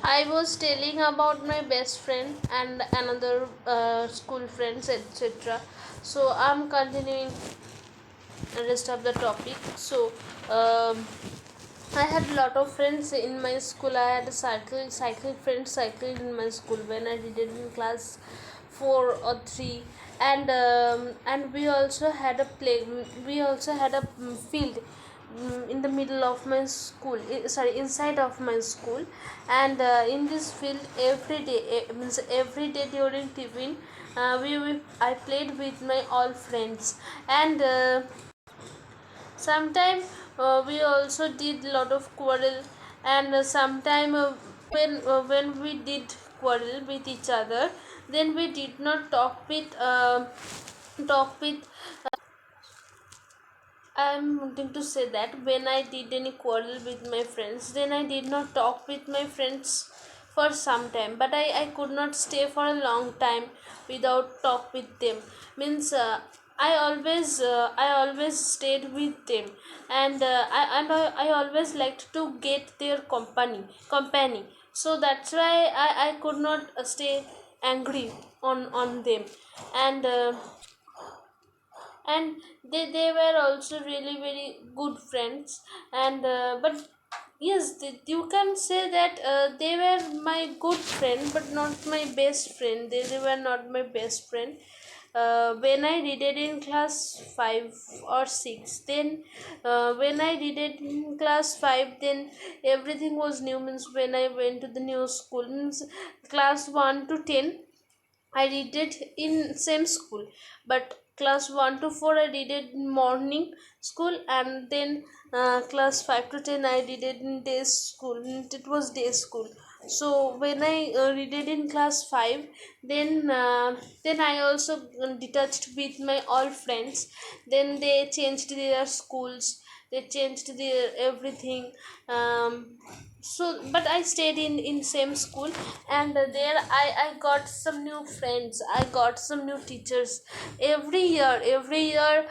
I was telling about my best friend and another school friends, etc. So I'm continuing the rest of the topic. So um, I had a lot of friends in my school. I had a cycle friends cycled in my school when I did it in class 4 or 3, and we also had a play. We also had a field in the middle of my school. Inside of my school, and in this field every day, means every day during tiffin, I played with my all friends, and sometime we also did lot of quarrel, and sometime when we did quarrel with each other, then we did not talk with I'm wanting to say that when I did any quarrel with my friends, then I did not talk with my friends for some time. But I could not stay for a long time without talk with them. Means I always stayed with them, and I always liked to get their company. So that's why I could not stay angry on them, and. And they were also really very good friends, and but yes, you can say that they were my good friend but not my best friend. They were not my best friend. When I did it in class 5 or 6, then when I did it in class 5, then everything was new. Means when I went to the new school, means class 1 to 10 I did it in same school, but class 1 to 4 I did it in morning school, and then class 5 to 10 I did it in day school. It was day school. So when I did it in class 5, then I also detached with my all friends. Then they changed their schools, they changed their everything. So but I stayed in same school, and there I got some new friends, I got some new teachers. Every year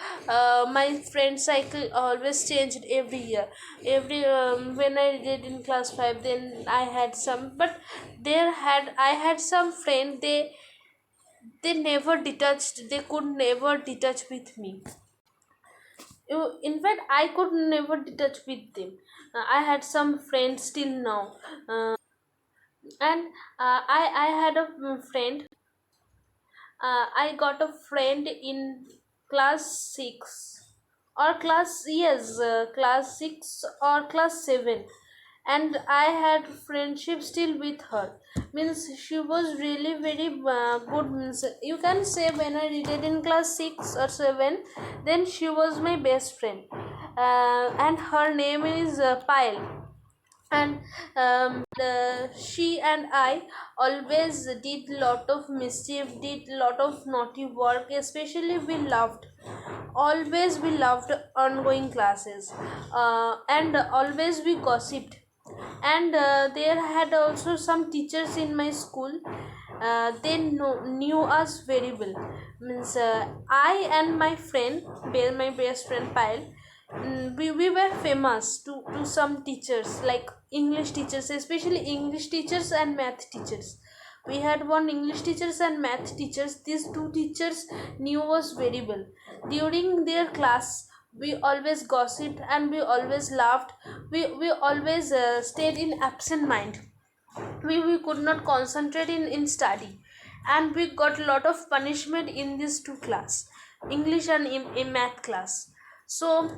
my friend cycle always changed every year. Every When I did in class 5, then I had some, but I had some friend, they never detached, they could never detach with me. In fact, I could never detach with them. I had some friends till now, and I had a friend. I got a friend in class 6 or class 6 or class 7, and I had friendship still with her. Means she was really very good. Means you can say when I did it in class 6 or 7, then she was my best friend, and her name is Payal. And she and I always did lot of mischief, did lot of naughty work. Especially we loved, always we loved ongoing classes, and always we gossiped. And there had also some teachers in my school. They knew us very well. Means I and my friend, my best friend Pyle, we were famous to some teachers, like English teachers, especially English teachers and math teachers. We had one English teachers and math teachers. These two teachers knew us very well. During their class, we always gossiped and we always laughed. We always stayed in absent mind. We could not concentrate in study, and we got a lot of punishment in these two class, English and in math class. So,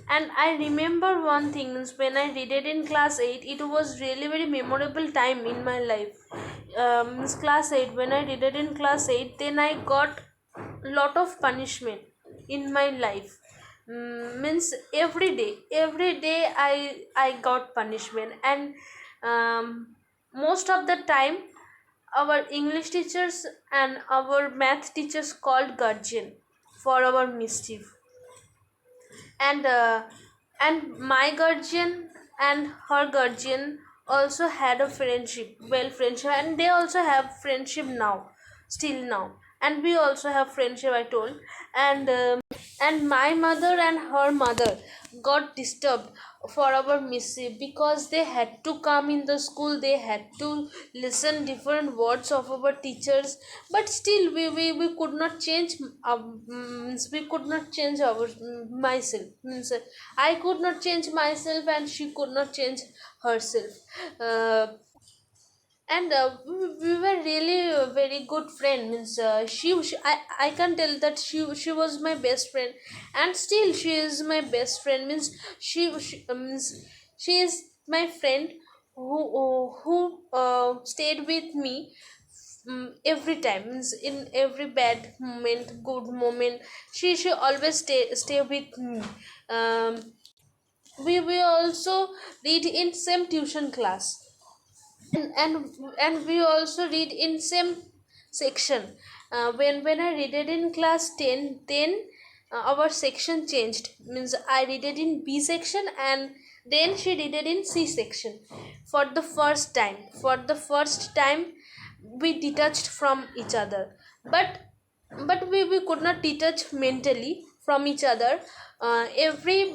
and I remember one thing, means when I did it in class 8, it was really very memorable time in my life. Means class 8, when I did it in class 8, then I got lot of punishment in my life. Means every day I got punishment, and most of the time our English teachers and our math teachers called guardian for our mischief. And my guardian and her guardian also had a friendship, and they also have friendship now, still now. And we also have friendship, I told. And my mother and her mother, got disturbed for our mischief, because they had to come in the school, they had to listen different words of our teachers. But still we could not change, we could not change our myself, means I could not change myself and she could not change herself. uh, and we were really very good friend, means I can tell that she was my best friend, and still she is my best friend, means means she is my friend who stayed with me, every time, means in every bad moment, good moment, she always stay with me. um, we also read in same tuition class, and we also read in same section. When I read it in class 10, then our section changed, means I read it in B section, and then she read it in C section. For the first time we detached from each other. But but we could not detach mentally from each other. Every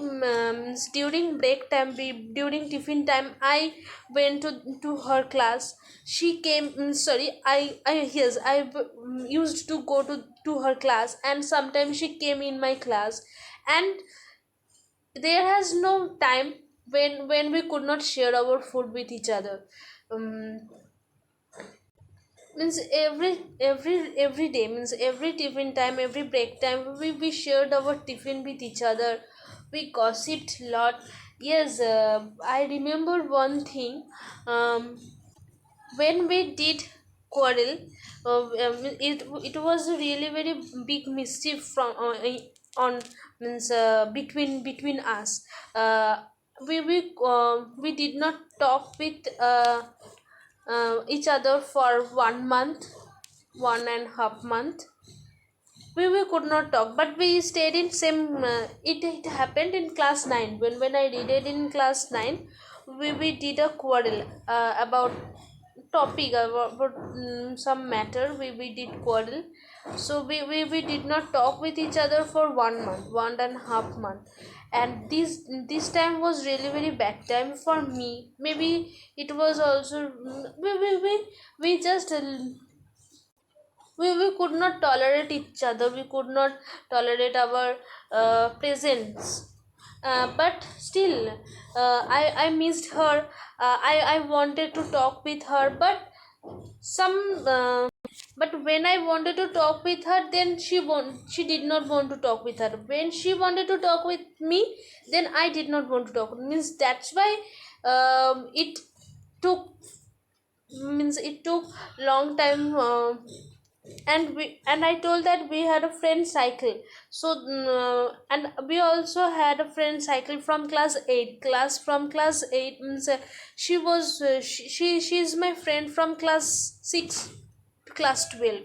during break time, during tiffin time, I went to her class. She came, sorry, I yes, used to go to her class, and sometimes she came in my class. And there has no time when we could not share our food with each other. um, Means every day, means every tiffin time, every break time, we shared our tiffin with each other. We gossiped a lot. Yes, I remember one thing. When we did quarrel, it was a really very big mischief from on means between us. uh, we did not talk with each other for 1 month, 1.5 month. We could not talk, but we stayed in same. It happened in class 9, when I read it in class 9. We did a quarrel about topic, about some matter. We did quarrel. So we did not talk with each other for 1 month, 1.5 month. And this time was really very bad time for me. Maybe it was also, we just we could not tolerate each other, we could not tolerate our presence. But still, I missed her. I wanted to talk with her, some but when I wanted to talk with her, then she did not want to talk with her. When she wanted to talk with me, then I did not want to talk, means that's why it took it took long time. And I told that we had a friend cycle. So and we also had a friend cycle from class 8, from class 8, means she's my friend from class 6 to class 12.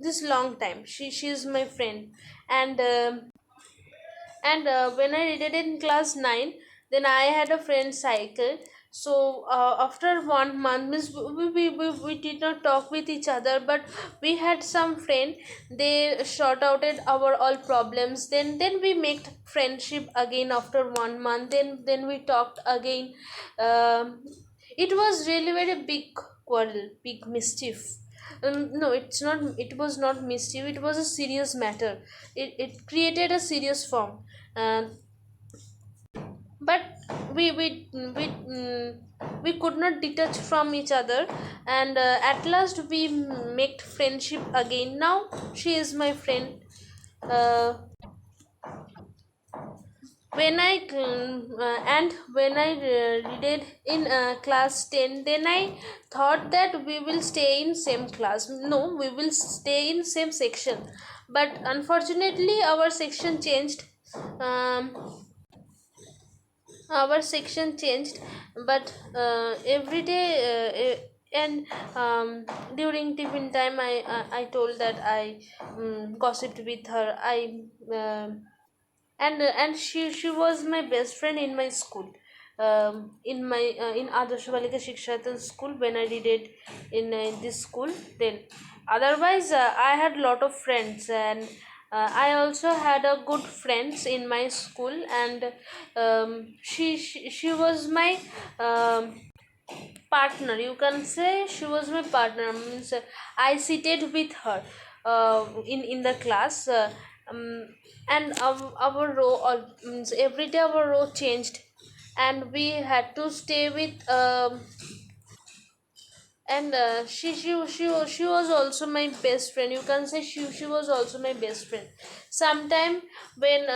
This long time she's my friend. And um, and when I read it in class 9, then I had a friend cycle. So after 1 month, means we did not talk with each other, but we had some friend. They sort outed our all problems. Then we made friendship again after 1 month. Then we talked again. It was really very big quarrel, big mischief. No, it was not mischief, it was a serious matter. It created a serious form. uh, but we could not detach from each other. And at last we made friendship again. Now she is my friend. uh, when I read it in class 10, then I thought that we will stay in same class. No, we will stay in same section. But unfortunately our section changed. Um, our section changed but every day, and during tiffin time, I told that I gossiped with her. And she was my best friend in my school, in Adarsh Balika Shikshatan school, when I did it in this school. Then otherwise, I had lot of friends. And I also had a good friends in my school, and she was my um, partner. You can say she was my partner. Means I seated with her in the class, um, and our row, means every day our row changed, and we had to stay with and she was also my best friend. You can say she was also my best friend. Sometime when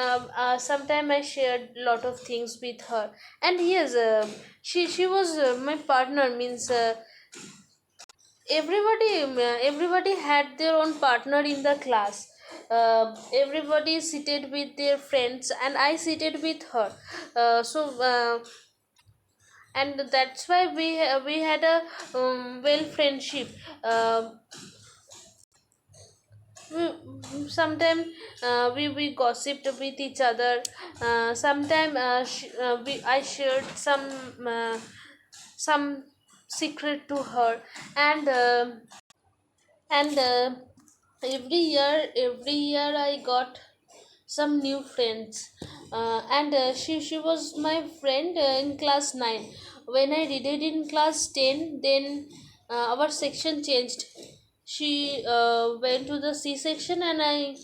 sometime I shared lot of things with her, and yes, she was my partner. Means everybody had their own partner in the class. Everybody seated with their friends, and I seated with her. And that's why we had a well friendship. Sometimes we gossiped with each other. Sometime I shared some secret to her, and and every year I got some new friends. And she was my friend in class 9. When I did it in class 10, then our section changed. She went to the C section, and I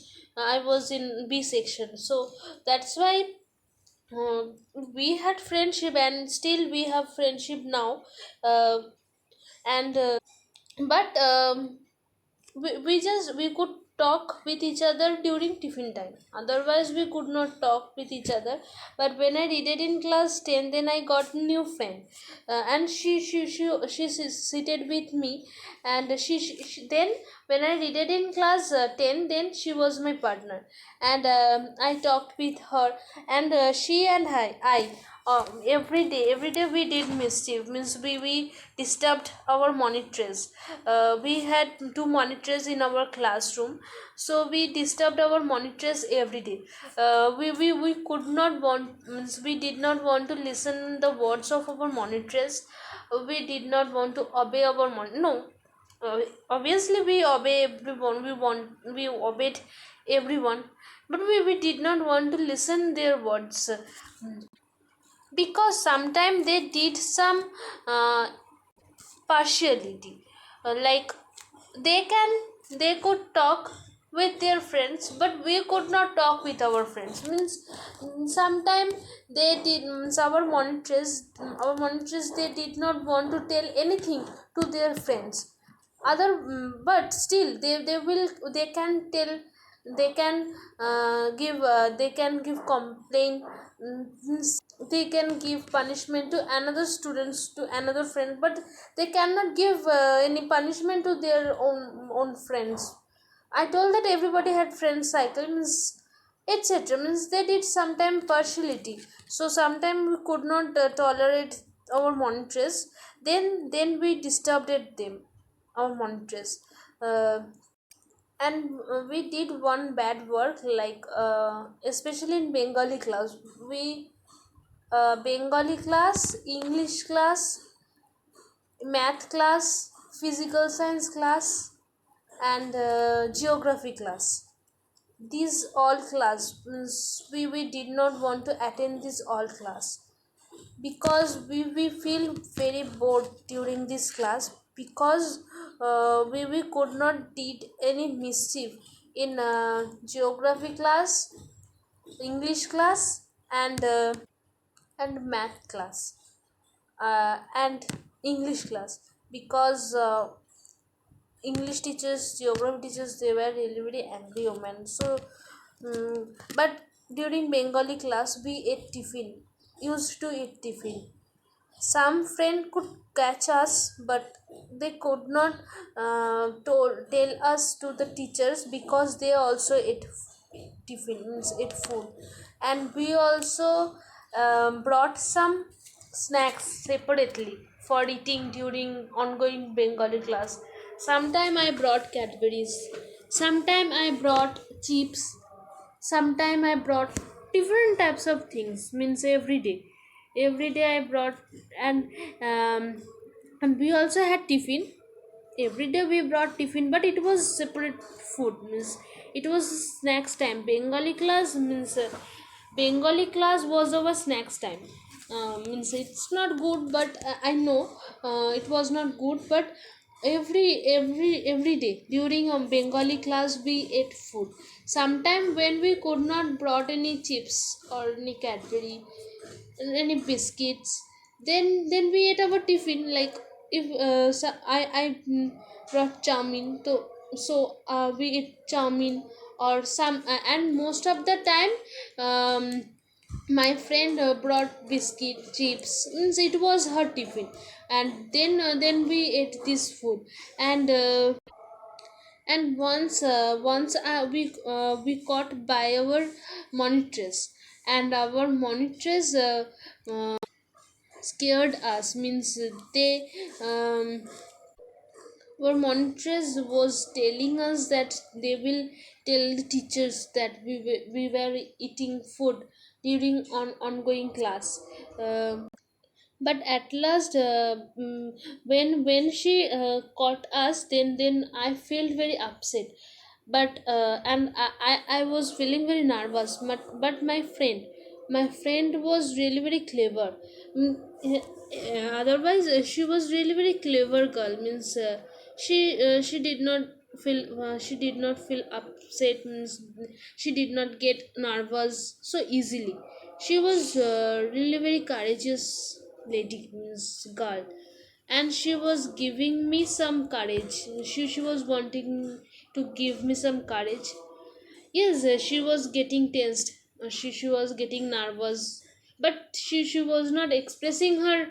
was in B section. So that's why uh, we had friendship, and still we have friendship now. And but we could talk with each other during tiffin time, otherwise we could not talk with each other. But when I did it in class 10, then I got new friend, and she seated with me. And then when I did it in class 10, then she was my partner, and I talked with her. And she and I every day we did mischief. Means we disturbed our monitors. We had two monitors in our classroom, so we disturbed our monitors every day. We could not want, means we did not want to listen the words of our monitors. We did not want to obey our no. Obviously we obey everyone. We obeyed everyone, but we did not want to listen their words, because sometimes they did some uh, partiality. Like they could talk with their friends, but we could not talk with our friends. Means sometimes they did, means our monitors they did not want to tell anything to their friends. But still they can tell, they can they can give complaint. They can give punishment to another students, to another friend, but they cannot give any punishment to their own friends. I told that everybody had friend cycle, means etc. Means they did sometime partiality. So sometime we could not tolerate our monitors. Then we disturbed at them, our monitors. And we did one bad work, like especially in Bengali class. We Bengali class, English class, math class, physical science class, and geography class. These all class, means we did not want to attend this all class, because we feel very bored during this class, because we could not did any mischief in geography class, English class, and math class, and English class, because English teachers, geography teachers, they were really very angry women. So, but during Bengali class, we ate tiffin, used to eat tiffin. Some friend could catch us, but they could not tell us to the teachers, because they also ate tiffin, means ate food. And we also brought some snacks separately for eating during ongoing Bengali class. Sometime I brought Cadbury's, sometime I brought chips, sometime I brought different types of things. Means every day I brought. And um, and we also had tiffin. every day we brought tiffin, but it was separate food, means it was snacks time. Bengali class was our snacks time. Means it's not good, but I know it was not good, but every day during Bengali class we ate food. Sometime when we could not brought any chips or any Cadbury, any biscuits, then we ate our tiffin. Like if so I brought chowmein, so we eat chowmein or some and most of the time um, my friend brought biscuit chips, means it was her tiffin. And then we ate this food. And once we caught by our monitress, and our monitress scared us, means they our monitress was telling us that they will tell the teachers that we were eating food during ongoing class. But at last when she caught us, then I felt very upset. But and I was feeling very nervous, but my friend was really very clever. Otherwise she was really very clever girl, means she did not feel upset, means she did not get nervous so easily. She was really very courageous lady, means girl. And she was giving me some courage. She was wanting to give me some courage. Yes, she was getting tensed. She was getting nervous, but she was not expressing her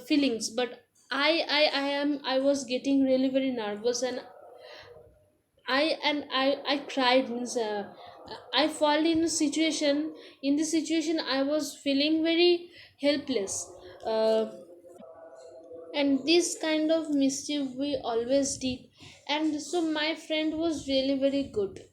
feelings. But I was getting really very nervous, and I cried, means I fall in a situation. In this situation I was feeling very helpless. And this kind of mischief we always did. And so my friend was really very good.